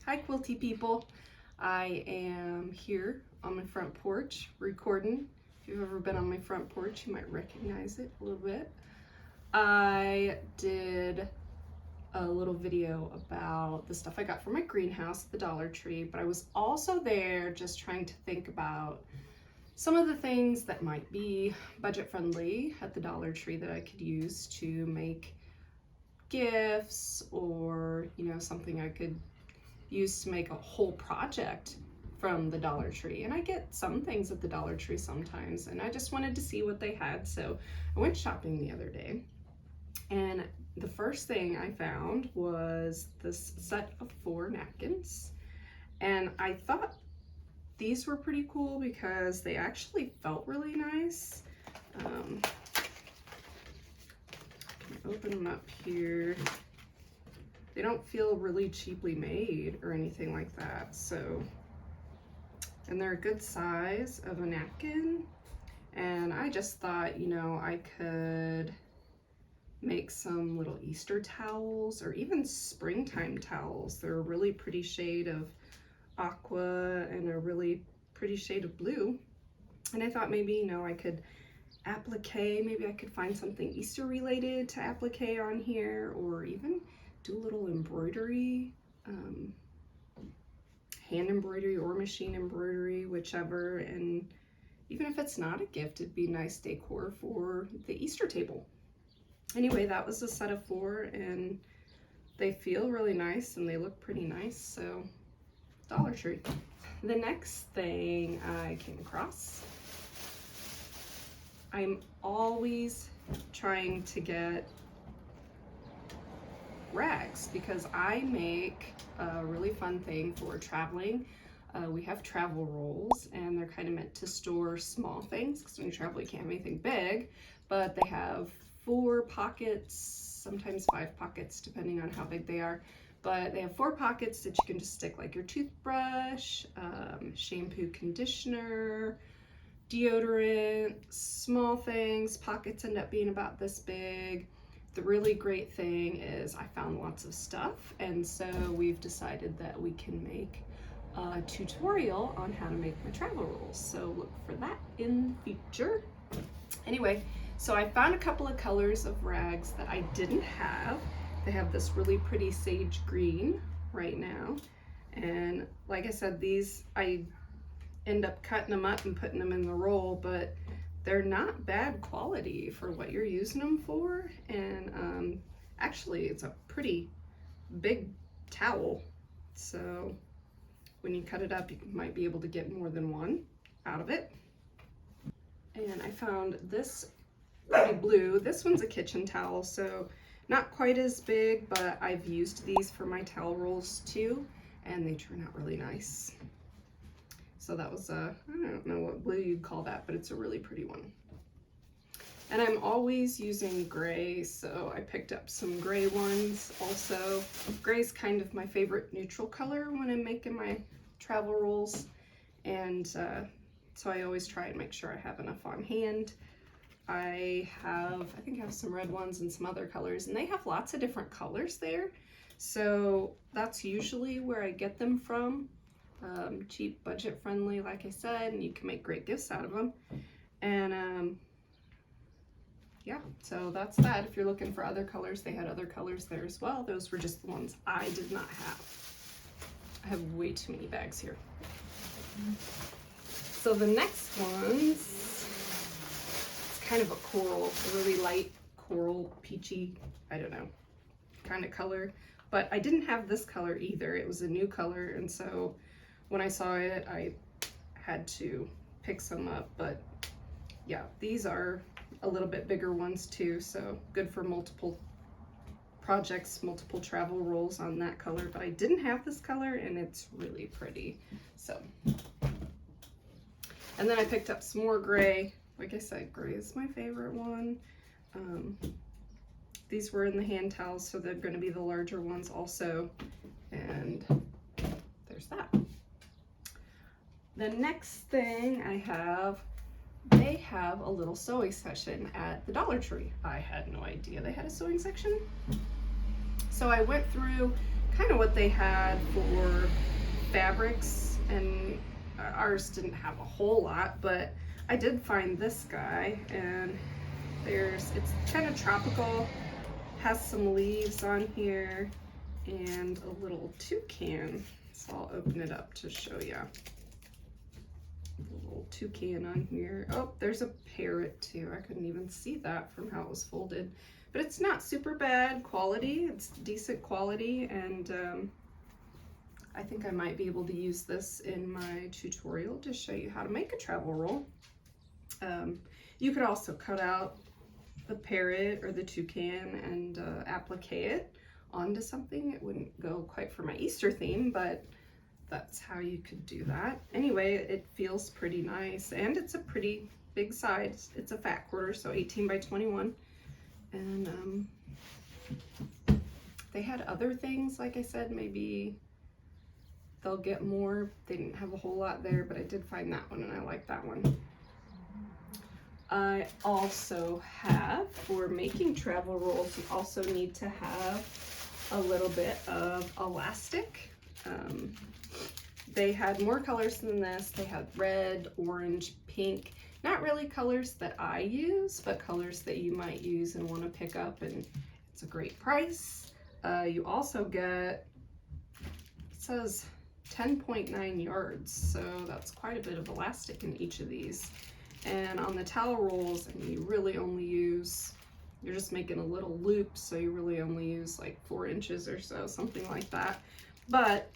Hi quilty people. I am here on my front porch recording. If you've ever been on my front porch, you might recognize it a little bit. I did a little video about the stuff I got from my greenhouse at the Dollar Tree, but I was also there just trying to think about some of the things that might be budget friendly at the Dollar Tree that I could use to make gifts, or something I could use to make a whole project from the Dollar Tree. And I get some things at the Dollar Tree sometimes, and I just wanted to see what they had, so I went shopping the other day, and the first thing I found was this set of 4 napkins, and I thought these were pretty cool because they actually felt really nice. Open them up here. They don't feel really cheaply made or anything like that, so, and they're a good size of a napkin, and I just thought, I could make some little Easter towels or even springtime towels. They're a really pretty shade of aqua and a really pretty shade of blue, and I thought maybe I could applique, maybe I could find something Easter related to applique on here, or even do a little embroidery, hand embroidery or machine embroidery, whichever. And even if it's not a gift, it'd be nice decor for the Easter table. Anyway, that was a set of 4, and they feel really nice and they look pretty nice, so Dollar Tree. The next thing I came across, I'm always trying to get rags because I make a really fun thing for traveling. We have travel rolls, and they're kind of meant to store small things because when you travel you can't have anything big, but they have 4 pockets, sometimes 5 pockets depending on how big they are, but they have 4 pockets that you can just stick like your toothbrush, shampoo, conditioner, deodorant, small things. Pockets end up being about this big. The really great thing is I found lots of stuff, and so we've decided that we can make a tutorial on how to make my travel rolls, so look for that in the future. Anyway, so I found a couple of colors of rags that I didn't have. They have this really pretty sage green right now, and like I said, these I end up cutting them up and putting them in the roll, but they're not bad quality for what you're using them for. And actually it's a pretty big towel, so when you cut it up you might be able to get more than one out of it. And I found this pretty blue. This one's a kitchen towel, so not quite as big, but I've used these for my towel rolls too, and they turn out really nice. So that was I don't know what blue you'd call that, but it's a really pretty one. And I'm always using gray, so I picked up some gray ones also. Gray's kind of my favorite neutral color when I'm making my travel rolls, and so I always try and make sure I have enough on hand. I think I have some red ones and some other colors, and they have lots of different colors there, so that's usually where I get them from. Cheap, budget friendly, like I said, and you can make great gifts out of them. And yeah, so that's that. If you're looking for other colors, they had other colors there as well. Those were just the ones I did not have. I have way too many bags here. So the next one's, it's kind of a coral, a really light coral, peachy, I don't know, kind of color. But I didn't have this color either. It was a new color, and so when I saw it, I had to pick some up. But yeah, these are a little bit bigger ones too, so good for multiple projects, multiple travel rolls on that color. But I didn't have this color, and it's really pretty. So, and then I picked up some more gray. Like I said, gray is my favorite one. These were in the hand towels, so they're going to be the larger ones also. And there's that. The next thing I have, they have a little sewing section at the Dollar Tree. I had no idea they had a sewing section. So I went through kind of what they had for fabrics, and ours didn't have a whole lot, but I did find this guy, and it's kind of tropical, has some leaves on here, and a little toucan. So I'll open it up to show you. A little toucan on here. Oh, there's a parrot too. I couldn't even see that from how it was folded. But it's not super bad quality. It's decent quality, and I think I might be able to use this in my tutorial to show you how to make a travel roll. You could also cut out the parrot or the toucan and applique it onto something. It wouldn't go quite for my Easter theme, but that's how you could do that. Anyway, it feels pretty nice, and it's a pretty big size. It's a fat quarter, so 18 by 21. And they had other things, like I said, maybe they'll get more. They didn't have a whole lot there, but I did find that one, and I like that one. I also have, for making travel rolls, you also need to have a little bit of elastic. They had more colors than this. They had red, orange, pink. Not really colors that I use, but colors that you might use and want to pick up, and it's a great price. You also get, it says 10.9 yards, so that's quite a bit of elastic in each of these. And on the towel rolls, I mean, you really only use, you're just making a little loop, so you really only use like 4 inches or so, something like that. But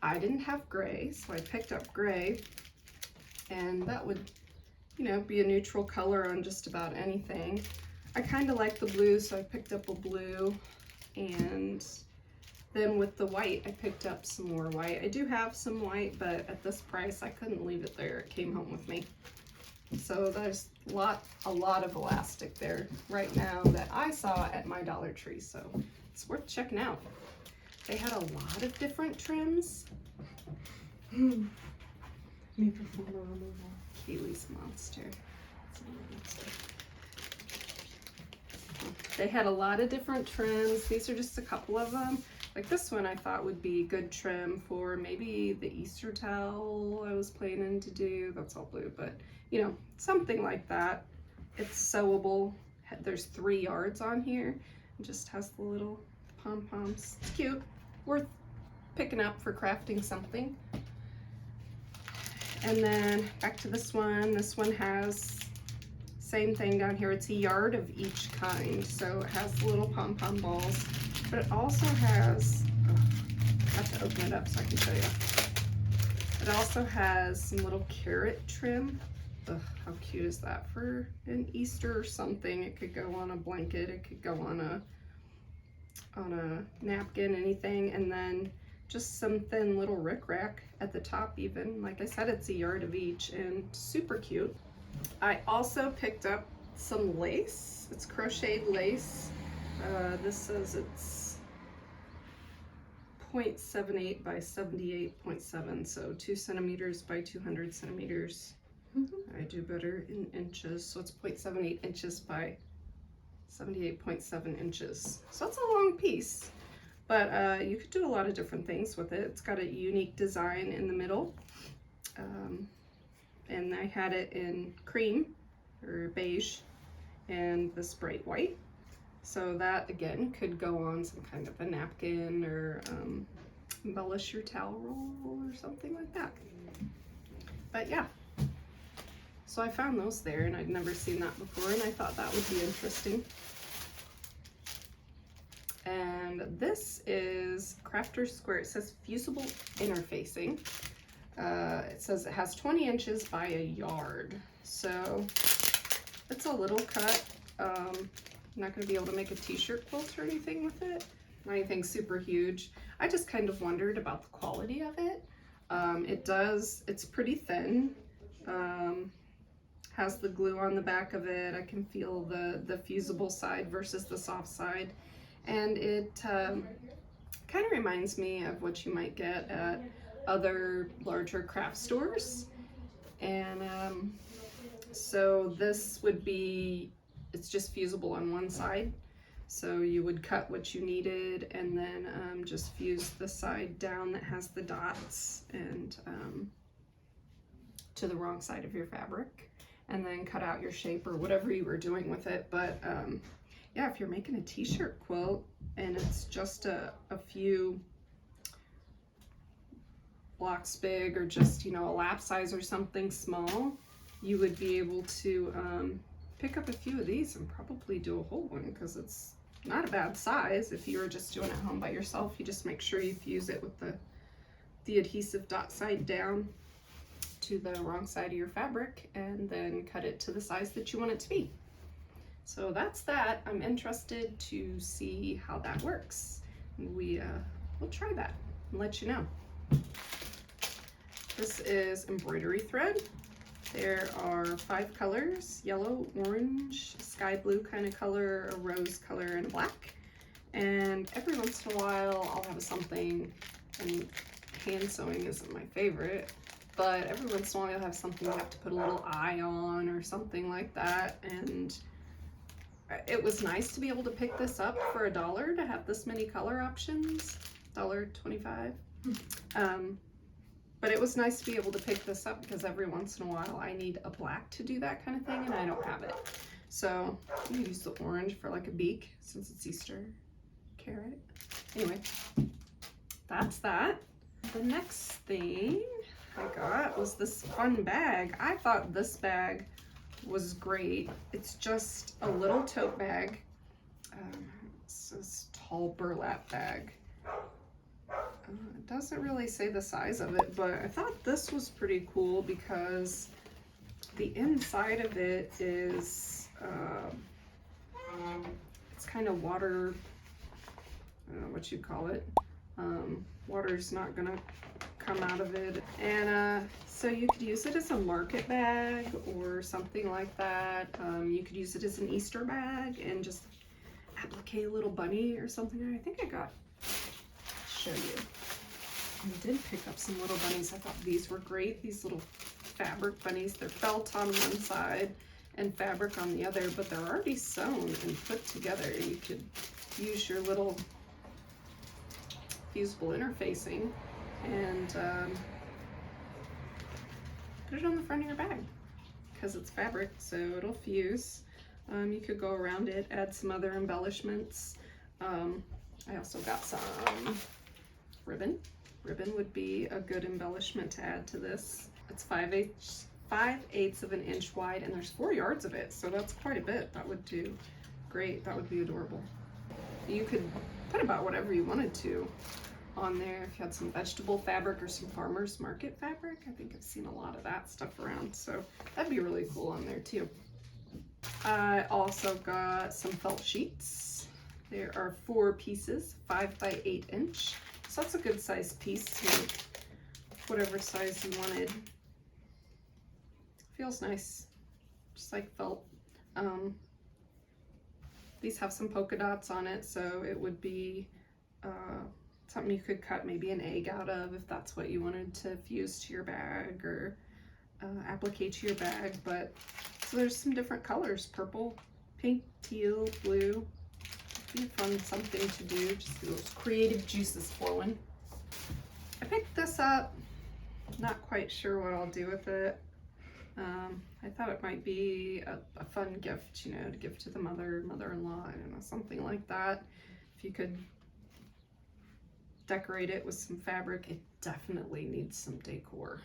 I didn't have gray, so I picked up gray, and that would, you know, be a neutral color on just about anything. I kind of like the blue, so I picked up a blue, and then with the white, I picked up some more white. I do have some white, but at this price, I couldn't leave it there. It came home with me. So there's a lot of elastic there right now that I saw at my Dollar Tree, so it's worth checking out. They had a lot of different trims. Me perform a removal. Kaylee's monster. They had a lot of different trims. These are just a couple of them. Like this one I thought would be good trim for maybe the Easter towel I was planning to do. That's all blue, but you know, something like that. It's sewable. There's 3 yards on here. It just has the little pom-poms. It's cute. Worth picking up for crafting something. And then back to this one. This one has same thing down here. It's a yard of each kind. So it has the little pom-pom balls, but it also has, I have to open it up so I can show you. It also has some little carrot trim. Ugh, how cute is that for an Easter or something? It could go on a blanket, it could go on a napkin, anything. And then just some thin little rickrack at the top even. Like I said, it's a yard of each and super cute. I also picked up some lace. It's crocheted lace. This says it's 0.78 by 78.7, so 2 centimeters by 200 centimeters. I do better in inches, so it's 0.78 inches by 78.7 inches. So it's a long piece, but you could do a lot of different things with it. It's got a unique design in the middle, and I had it in cream or beige and this bright white. So that again could go on some kind of a napkin or embellish your towel roll or something like that. But yeah. So I found those there, and I'd never seen that before, and I thought that would be interesting. And this is Crafter Square. It says fusible interfacing. It says it has 20 inches by a yard. So it's a little cut. I'm not going to be able to make a t-shirt quilt or anything with it. Not anything super huge. I just kind of wondered about the quality of it. It's pretty thin. Has the glue on the back of it. I can feel the fusible side versus the soft side. And it kind of reminds me of what you might get at other larger craft stores. And so this would be, it's just fusible on one side. So you would cut what you needed and then just fuse the side down that has the dots and to the wrong side of your fabric, and then cut out your shape or whatever you were doing with it. But yeah, if you're making a t-shirt quilt and it's just a few blocks big, or just, you know, a lap size or something small, you would be able to pick up a few of these and probably do a whole one, because it's not a bad size. If you were just doing it at home by yourself, you just make sure you fuse it with the adhesive dot side down to the wrong side of your fabric, and then cut it to the size that you want it to be. So that's that. I'm interested to see how that works. We'll try that and let you know. This is embroidery thread. There are 5 colors: yellow, orange, sky blue kind of color, a rose color, and a black. And every once in a while I'll have something, and hand sewing isn't my favorite, but every once in a while I'll have something you have to put a little eye on or something like that. And it was nice to be able to pick this up for $1 to have this many color options, $1.25. But it was nice to be able to pick this up, because every once in a while I need a black to do that kind of thing and I don't have it. So I'm gonna use the orange for like a beak since it's Easter carrot. Anyway, that's that. The next thing I got was this fun bag. I thought this bag was great. It's just a little tote bag. It's this tall burlap bag. It doesn't really say the size of it, but I thought this was pretty cool because the inside of it is it's kind of water, I don't know what you'd call it. Water's not gonna come out of it, and so you could use it as a market bag or something like that. You could use it as an Easter bag and just applique a little bunny or something. I think I got, show you. I did pick up some little bunnies. I thought these were great. These little fabric bunnies. They're felt on one side and fabric on the other, but they're already sewn and put together. You could use your little fusible interfacing and put it on the front of your bag, because it's fabric, so it'll fuse. You could go around it, add some other embellishments. I also got some ribbon. Ribbon would be a good embellishment to add to this. It's 5/8 of an inch wide, and there's 4 yards of it, so that's quite a bit. That would do great. That would be adorable. You could put about whatever you wanted to on there. If you had some vegetable fabric or some farmer's market fabric, I think I've seen a lot of that stuff around, so that'd be really cool on there too. I also got some felt sheets. There are 4 pieces, 5/8 inch. So that's a good size piece to make whatever size you wanted. Feels nice, just like felt. These have some polka dots on it, so it would be something you could cut maybe an egg out of if that's what you wanted to fuse to your bag or applique to your bag. But so there's some different colors: purple, pink, teal, blue. Be fun something to do, just those creative juices flowing. I picked this up, not quite sure what I'll do with it. I thought it might be a fun gift, you know, to give to the mother-in-law, I don't know, something like that. If you could decorate it with some fabric, it definitely needs some decor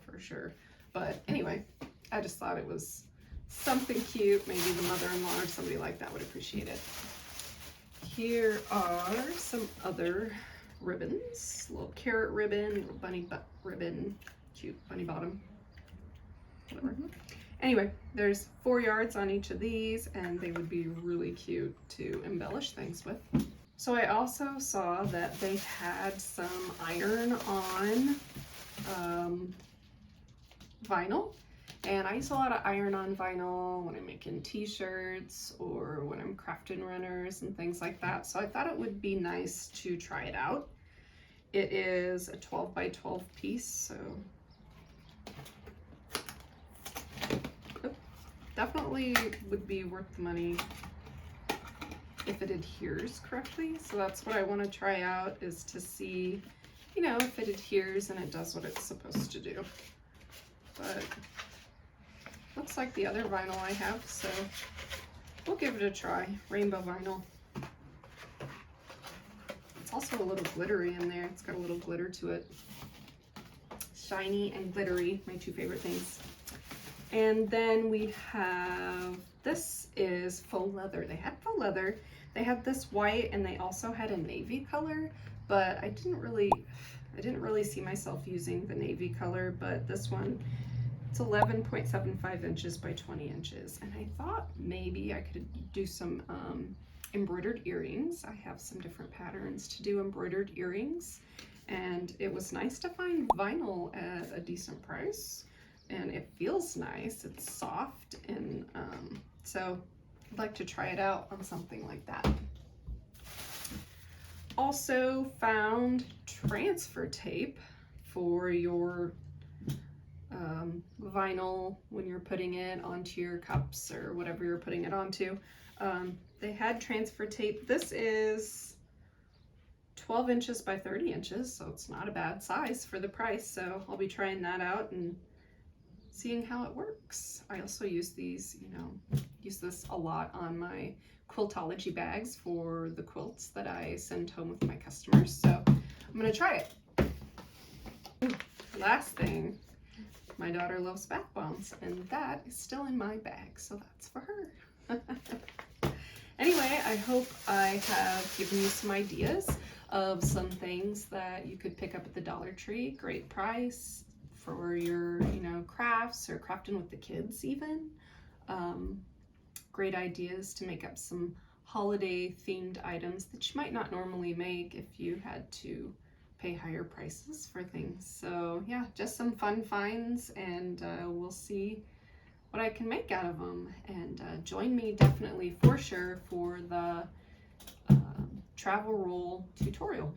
for sure. But anyway, I just thought it was something cute. Maybe the mother-in-law or somebody like that would appreciate it. Here are some other ribbons. Little carrot ribbon, little bunny butt ribbon, cute bunny bottom, whatever. Anyway, there's 4 yards on each of these, and they would be really cute to embellish things with. So I also saw that they had some iron-on vinyl. And I use a lot of iron-on vinyl when I'm making t-shirts or when I'm crafting runners and things like that. So I thought it would be nice to try it out. It is a 12x12 piece, so definitely would be worth the money if it adheres correctly. So that's what I want to try out, is to see, you know, if it adheres and it does what it's supposed to do. But looks like the other vinyl I have, so we'll give it a try. Rainbow vinyl. It's also a little glittery in there. It's got a little glitter to it. Shiny and glittery, my two favorite things. And then we have, this is faux leather. They had faux leather. They had this white, and they also had a navy color, but I didn't really see myself using the navy color. But this one, it's 11.75 inches by 20 inches. And I thought maybe I could do some embroidered earrings. I have some different patterns to do embroidered earrings. And it was nice to find vinyl at a decent price. And it feels nice. It's soft. And so I'd like to try it out on something like that. Also found transfer tape for your vinyl when you're putting it onto your cups or whatever you're putting it onto. They had transfer tape. This is 12 inches by 30 inches, so it's not a bad size for the price. So I'll be trying that out and seeing how it works. I also use these, you know, use this a lot on my Quiltology bags for the quilts that I send home with my customers. So I'm gonna try it. Last thing, my daughter loves bath bombs, and that is still in my bag, so that's for her. Anyway, I hope I have given you some ideas of some things that you could pick up at the Dollar Tree. Great price for your, you know, crafts or crafting with the kids even. Great ideas to make up some holiday themed items that you might not normally make if you had to pay higher prices for things. So yeah, just some fun finds, and we'll see what I can make out of them. And join me definitely for sure for the travel roll tutorial.